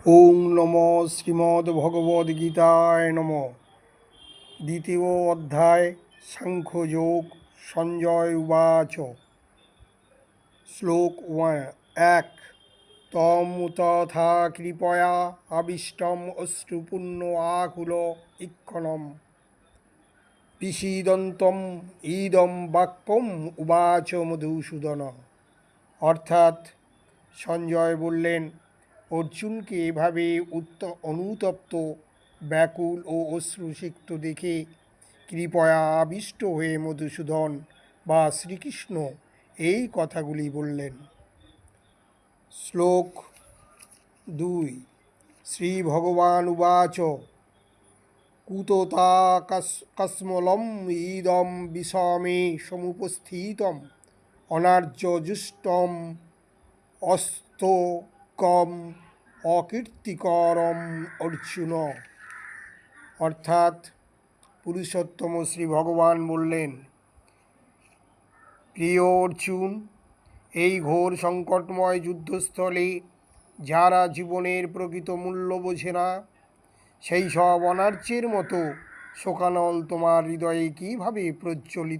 ওং নম শ্রীমদ্ভগবদ্গীতায় নম। দ্বিতীয় অধ্যায় সাংখ্যযোগ। সঞ্জয় উবাচ। শ্লোক 1। তম তথা কৃপয়া আবিষ্টম অশ্রুপূর্ণ আকুল ইক্ষণম পিষিদন্তম ইদম বাক্যম উবাচ মধুসূদন। অর্থাৎ সঞ্জয় বললেন, অর্জুনকে এভাবে অনুতপ্ত, ব্যাকুল ও অশ্রুসিক্ত দেখে কৃপয়া আবিষ্ট হয়ে মধুসূদন বা শ্রীকৃষ্ণ এই কথাগুলি বললেন। শ্লোক 2। শ্রী ভগবান উবাচ। কুতোতা কস্মলম ইদম বিষমে সমুপস্থিতম অনার্যজুষ্টম অস্তকম অকীর্তিকরম অর্জুন। অর্থাৎ পুরুষোত্তম শ্রী ভগবান বললেন, প্রিয় অর্জুন, এই ঘোর সংকটময় যুদ্ধস্থলে যারা জীবনের প্রকৃত মূল্য বোঝে না, সেই সব অনার্যের মতো শোকানল তোমার হৃদয়ে কীভাবে প্রজ্বলিত